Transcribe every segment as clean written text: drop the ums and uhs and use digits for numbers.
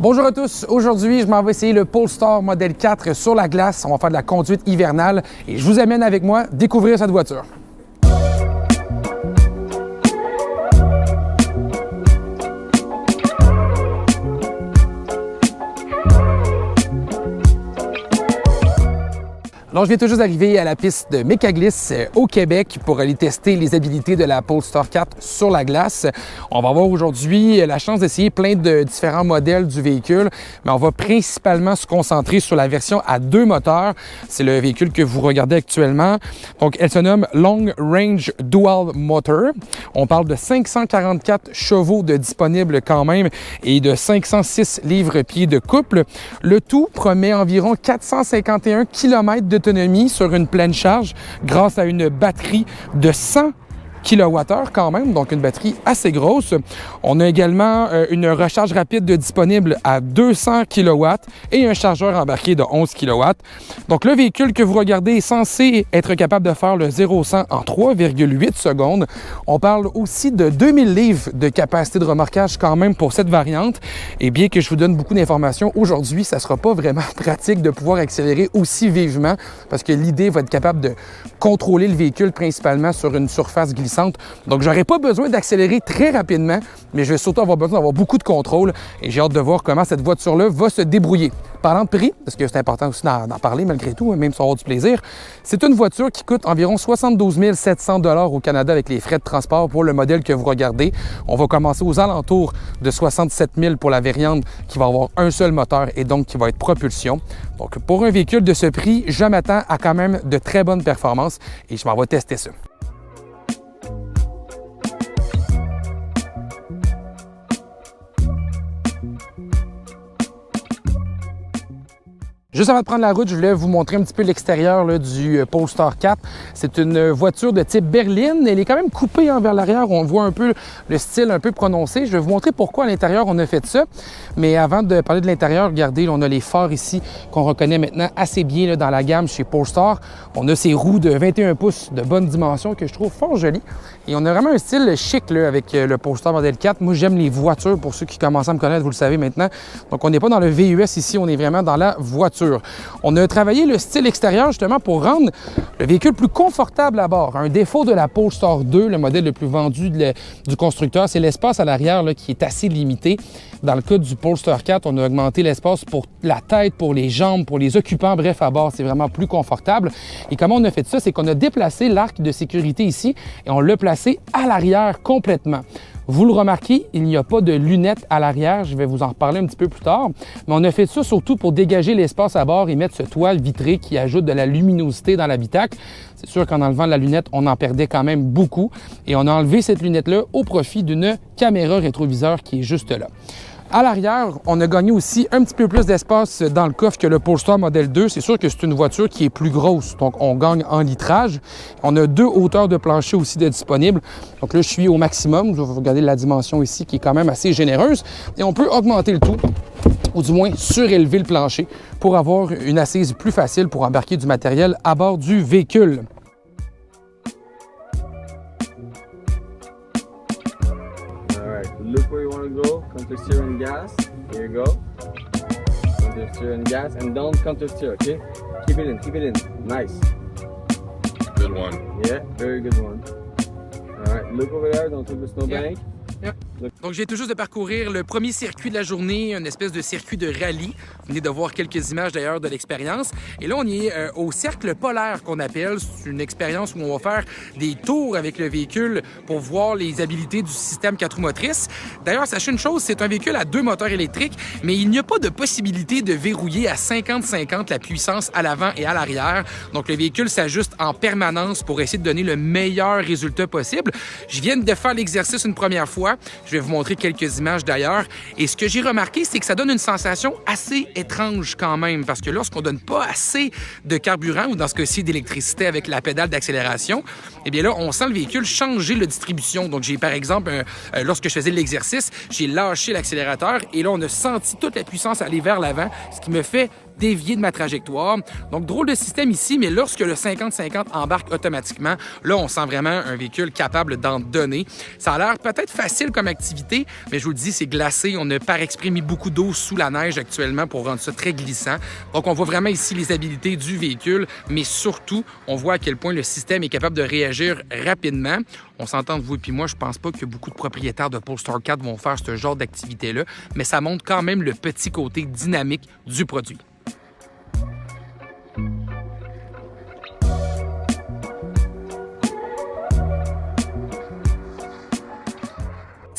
Bonjour à tous, aujourd'hui je m'en vais essayer le Polestar Model 4 sur la glace. On va faire de la conduite hivernale et je vous amène avec moi découvrir cette voiture. Alors, je viens tout juste d'arriver à la piste de Mécaglisse au Québec pour aller tester les habilités de la Polestar 4 sur la glace. On va avoir aujourd'hui la chance d'essayer plein de différents modèles du véhicule, mais on va principalement se concentrer sur la version à 2 moteurs. C'est le véhicule que vous regardez actuellement. Donc, elle se nomme Long Range Dual Motor. On parle de 544 chevaux de disponibles quand même et de 506 livres-pieds de couple. Le tout promet environ 451 km d'autonomie sur une pleine charge grâce à une batterie de 100 kWh quand même, donc une batterie assez grosse. On a également une recharge rapide disponible à 200 kW et un chargeur embarqué de 11 kW. Donc le véhicule que vous regardez est censé être capable de faire le 0-100 en 3,8 secondes. On parle aussi de 2000 livres de capacité de remorquage quand même pour cette variante. Et bien que je vous donne beaucoup d'informations aujourd'hui, ça ne sera pas vraiment pratique de pouvoir accélérer aussi vivement parce que l'idée va être capable de contrôler le véhicule principalement sur une surface glissante. Donc, je n'aurai pas besoin d'accélérer très rapidement, mais je vais surtout avoir besoin d'avoir beaucoup de contrôle et j'ai hâte de voir comment cette voiture-là va se débrouiller. Parlant de prix, parce que c'est important aussi d'en parler malgré tout, même si on va avoir du plaisir, c'est une voiture qui coûte environ 72 700 $ au Canada avec les frais de transport pour le modèle que vous regardez. On va commencer aux alentours de 67 000 pour la variante qui va avoir un seul moteur et donc qui va être propulsion. Donc, pour un véhicule de ce prix, je m'attends à quand même de très bonnes performances et je m'en vais tester ça. Juste avant de prendre la route, je voulais vous montrer un petit peu l'extérieur du Polestar 4. C'est une voiture de type berline. Elle est quand même coupée vers l'arrière. On voit un peu le style un peu prononcé. Je vais vous montrer pourquoi à l'intérieur on a fait ça. Mais avant de parler de l'intérieur, regardez, là, on a les phares ici qu'on reconnaît maintenant assez bien là, dans la gamme chez Polestar. On a ces roues de 21 pouces de bonne dimension que je trouve fort jolies. Et on a vraiment un style chic là, avec le Polestar Model 4. Moi, j'aime les voitures. Pour ceux qui commencent à me connaître, vous le savez maintenant. Donc, on n'est pas dans le VUS ici, on est vraiment dans la voiture. On a travaillé le style extérieur justement pour rendre le véhicule plus confortable à bord. Un défaut de la Polestar 2, le modèle le plus vendu du constructeur, c'est l'espace à l'arrière qui est assez limité. Dans le cas du Polestar 4, on a augmenté l'espace pour la tête, pour les jambes, pour les occupants. Bref, à bord, c'est vraiment plus confortable. Et comment on a fait ça? C'est qu'on a déplacé l'arc de sécurité ici et on l'a placé à l'arrière complètement. Vous le remarquez, il n'y a pas de lunettes à l'arrière. Je vais vous en reparler un petit peu plus tard. Mais on a fait ça surtout pour dégager l'espace à bord et mettre ce toile vitré qui ajoute de la luminosité dans l'habitacle. C'est sûr qu'en enlevant la lunette, on en perdait quand même beaucoup. Et on a enlevé cette lunette-là au profit d'une caméra rétroviseur qui est juste là. À l'arrière, on a gagné aussi un petit peu plus d'espace dans le coffre que le Polestar Model 2. C'est sûr que c'est une voiture qui est plus grosse, donc on gagne en litrage. On a 2 hauteurs de plancher aussi de disponibles. Donc là, je suis au maximum. Je vais vous regarder la dimension ici qui est quand même assez généreuse. Et on peut augmenter le tout, ou du moins surélever le plancher pour avoir une assise plus facile pour embarquer du matériel à bord du véhicule. Look where you want to go, counter steer and gas, here you go, counter steer and gas, and don't counter steer, okay? Keep it in, nice. Good one. Yeah, very good one. Alright, look over there, don't hit the snowbank. Yep. Donc, je viens tout juste de parcourir le premier circuit de la journée, une espèce de circuit de rallye. Vous venez de voir quelques images d'ailleurs de l'expérience. Et là, on est au cercle polaire qu'on appelle. C'est une expérience où on va faire des tours avec le véhicule pour voir les habilités du système 4 roues motrices. D'ailleurs, sachez une chose, c'est un véhicule à 2 moteurs électriques, mais il n'y a pas de possibilité de verrouiller à 50-50 la puissance à l'avant et à l'arrière. Donc, le véhicule s'ajuste en permanence pour essayer de donner le meilleur résultat possible. Je viens de faire l'exercice une première fois. Je vais vous montrer quelques images d'ailleurs. Et ce que j'ai remarqué, c'est que ça donne une sensation assez étrange quand même, parce que lorsqu'on donne pas assez de carburant, ou dans ce cas-ci d'électricité avec la pédale d'accélération, eh bien là, on sent le véhicule changer la distribution. Donc, j'ai par exemple, lorsque je faisais l'exercice, j'ai lâché l'accélérateur et là, on a senti toute la puissance aller vers l'avant, ce qui me fait dévier de ma trajectoire. Donc, drôle de système ici, mais lorsque le 50-50 embarque automatiquement, là, on sent vraiment un véhicule capable d'en donner. Ça a l'air peut-être facile comme activité, mais je vous le dis, c'est glacé. On a par exprès mis beaucoup d'eau sous la neige actuellement pour rendre ça très glissant. Donc, on voit vraiment ici les habiletés du véhicule, mais surtout, on voit à quel point le système est capable de réagir rapidement. On s'entend de vous et puis moi, je pense pas que beaucoup de propriétaires de Polestar 4 vont faire ce genre d'activité-là, mais ça montre quand même le petit côté dynamique du produit.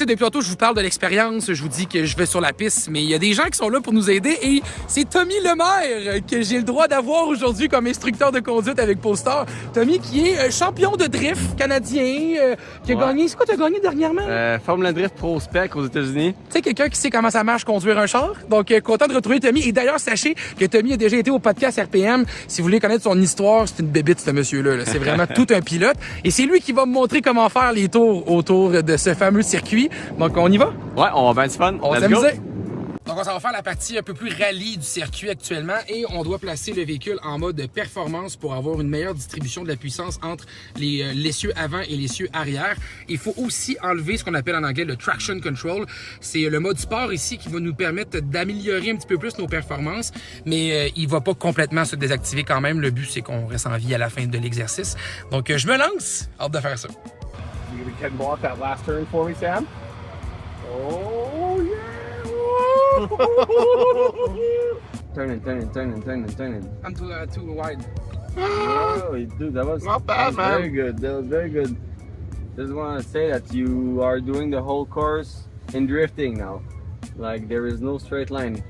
Depuis tantôt, je vous parle de l'expérience, je vous dis que je vais sur la piste, mais il y a des gens qui sont là pour nous aider et c'est Tommy Lemaire que j'ai le droit d'avoir aujourd'hui comme instructeur de conduite avec Polestar. Tommy qui est champion de drift canadien, qui a gagné... C'est quoi tu as gagné dernièrement? Formula Drift Pro Spec aux États-Unis. Tu sais, quelqu'un qui sait comment ça marche conduire un char. Donc, content de retrouver Tommy. Et d'ailleurs, sachez que Tommy a déjà été au podcast RPM. Si vous voulez connaître son histoire, c'est une bébite, ce monsieur-là. Là. C'est vraiment tout un pilote. Et c'est lui qui va me montrer comment faire les tours autour de ce fameux circuit. Donc, on y va? Ouais, on va bien du fun. On va s'amuser. Donc, on va faire la partie un peu plus rallye du circuit actuellement et on doit placer le véhicule en mode performance pour avoir une meilleure distribution de la puissance entre l'essieu avant et l'essieu arrière. Il faut aussi enlever ce qu'on appelle en anglais le traction control. C'est le mode sport ici qui va nous permettre d'améliorer un petit peu plus nos performances, mais il va pas complètement se désactiver quand même. Le but, c'est qu'on reste en vie à la fin de l'exercice. Donc, je me lance. Hâte de faire ça. You can block that last turn for me, Sam? Oh, yeah! Turning. I'm too wide. Oh, dude, that was Not bad, man. Very good. That was very good. Just want to say that you are doing the whole course in drifting now. Like there is no straight line.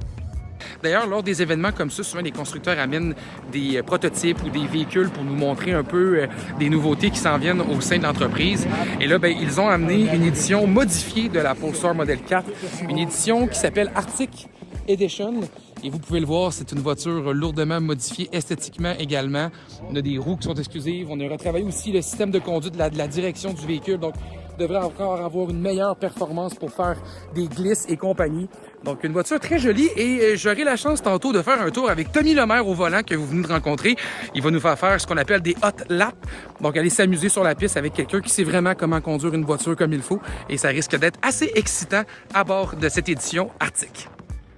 D'ailleurs, lors des événements comme ça, souvent les constructeurs amènent des prototypes ou des véhicules pour nous montrer un peu des nouveautés qui s'en viennent au sein de l'entreprise. Et là, ils ont amené une édition modifiée de la Polestar Model 4, une édition qui s'appelle Arctic Edition. Et vous pouvez le voir, c'est une voiture lourdement modifiée esthétiquement également. On a des roues qui sont exclusives. On a retravaillé aussi le système de conduite de la direction du véhicule. Donc, on devrait encore avoir une meilleure performance pour faire des glisses et compagnie. Donc, une voiture très jolie et j'aurai la chance tantôt de faire un tour avec Tommy Lemaire au volant que vous venez de rencontrer. Il va nous faire ce qu'on appelle des hot laps. Donc, aller s'amuser sur la piste avec quelqu'un qui sait vraiment comment conduire une voiture comme il faut. Et ça risque d'être assez excitant à bord de cette édition Arctic.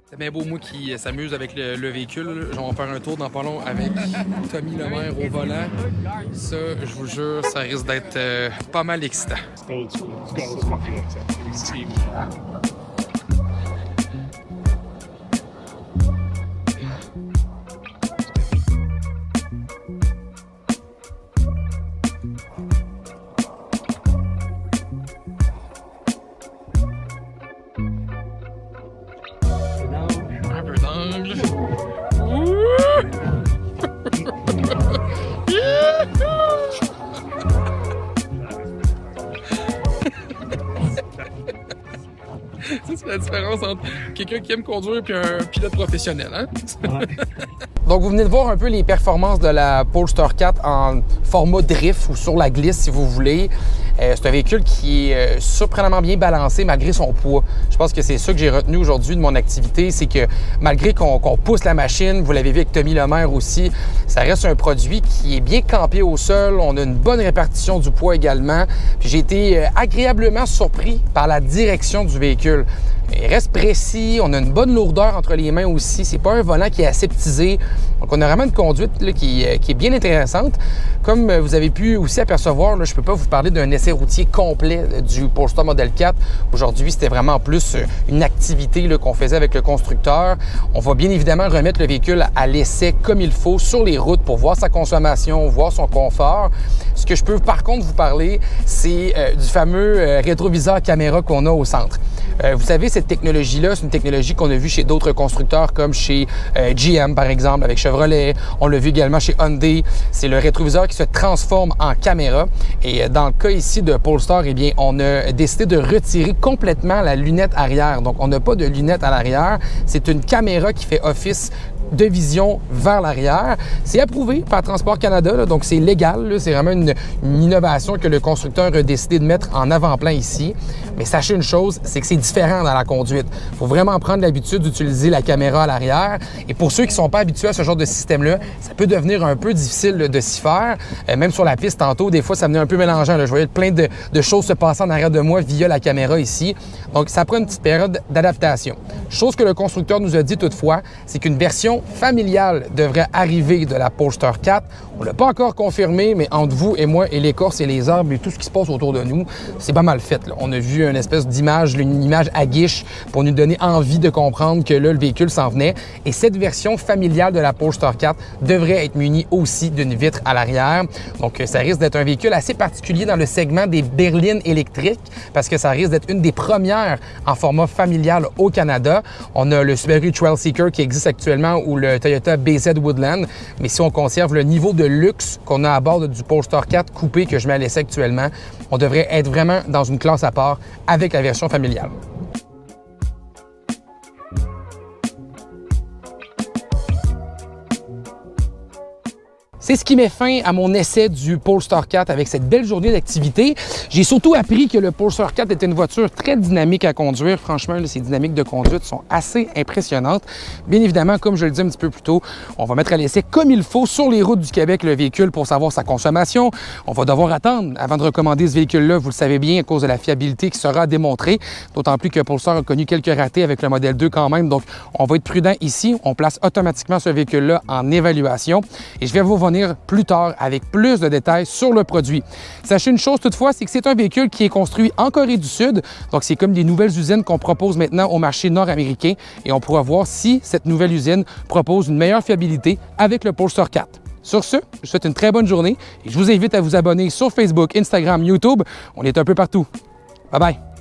C'est bien beau, moi qui s'amuse avec le véhicule. On va faire un tour dans pas long avec Tommy Lemaire au volant. Ça, je vous jure, ça risque d'être pas mal excitant. Un peu d'angle. C'est la différence entre quelqu'un qui aime conduire et un pilote professionnel, hein? Donc, vous venez de voir un peu les performances de la Polestar 4 en format drift ou sur la glisse, si vous voulez. C'est un véhicule qui est surprenamment bien balancé malgré son poids. Je pense que c'est ça que j'ai retenu aujourd'hui de mon activité, c'est que malgré qu'on pousse la machine, vous l'avez vu avec Tommy Lemaire aussi, ça reste un produit qui est bien campé au sol. On a une bonne répartition du poids également. Puis j'ai été agréablement surpris par la direction du véhicule. Il reste précis, on a une bonne lourdeur entre les mains aussi. C'est pas un volant qui est aseptisé. Donc, on a vraiment une conduite là, qui est bien intéressante. Comme vous avez pu aussi apercevoir, là, je ne peux pas vous parler d'un essai routier complet du Polestar Model 4. Aujourd'hui, c'était vraiment plus une activité qu'on faisait avec le constructeur. On va bien évidemment remettre le véhicule à l'essai comme il faut sur les routes pour voir sa consommation, voir son confort. Ce que je peux par contre vous parler, c'est du fameux rétroviseur caméra qu'on a au centre. Vous savez, cette technologie-là, c'est une technologie qu'on a vue chez d'autres constructeurs comme chez GM, par exemple, avec Chevrolet. On l'a vu également chez Hyundai. C'est le rétroviseur qui se transforme en caméra. Et dans le cas ici de Polestar, eh bien, on a décidé de retirer complètement la lunette arrière. Donc, on n'a pas de lunette à l'arrière. C'est une caméra qui fait office de vision vers l'arrière. C'est approuvé par Transport Canada, là, donc c'est légal. C'est vraiment une innovation que le constructeur a décidé de mettre en avant-plan ici. Mais sachez une chose, c'est que c'est différent dans la conduite. Il faut vraiment prendre l'habitude d'utiliser la caméra à l'arrière. Et pour ceux qui ne sont pas habitués à ce genre de système-là, ça peut devenir un peu difficile de s'y faire. Même sur la piste, tantôt, des fois, ça venait un peu mélangeant. Là. Je voyais plein de choses se passer en arrière de moi via la caméra ici. Donc, ça prend une petite période d'adaptation. Chose que le constructeur nous a dit toutefois, c'est qu'une version familiale devrait arriver de la Polestar 4. On ne l'a pas encore confirmé, mais entre vous et moi et l'écorce et les arbres et tout ce qui se passe autour de nous, c'est pas mal fait. Là. On a vu une espèce d'image, une image à guiche pour nous donner envie de comprendre que là, le véhicule s'en venait. Et cette version familiale de la Polestar 4 devrait être munie aussi d'une vitre à l'arrière. Donc, ça risque d'être un véhicule assez particulier dans le segment des berlines électriques parce que ça risque d'être une des premières en format familial au Canada. On a le Subaru Trailseeker qui existe actuellement ou le Toyota BZ Woodland. Mais si on conserve le niveau de luxe qu'on a à bord du Polestar 4 coupé que je mets à l'essai actuellement, on devrait être vraiment dans une classe à part avec la version familiale. C'est ce qui met fin à mon essai du Polestar 4 avec cette belle journée d'activité. J'ai surtout appris que le Polestar 4 était une voiture très dynamique à conduire. Franchement, là, ces dynamiques de conduite sont assez impressionnantes. Bien évidemment, comme je le disais un petit peu plus tôt, on va mettre à l'essai comme il faut sur les routes du Québec le véhicule pour savoir sa consommation. On va devoir attendre avant de recommander ce véhicule-là, vous le savez bien, à cause de la fiabilité qui sera démontrée. D'autant plus que Polestar a connu quelques ratés avec le modèle 2 quand même. Donc, on va être prudent ici. On place automatiquement ce véhicule-là en évaluation. Et je vais vous revenir plus tard avec plus de détails sur le produit. Sachez une chose toutefois, c'est que c'est un véhicule qui est construit en Corée du Sud. Donc, c'est comme des nouvelles usines qu'on propose maintenant au marché nord-américain et on pourra voir si cette nouvelle usine propose une meilleure fiabilité avec le Polestar 4. Sur ce, je vous souhaite une très bonne journée et je vous invite à vous abonner sur Facebook, Instagram, YouTube. On est un peu partout. Bye bye!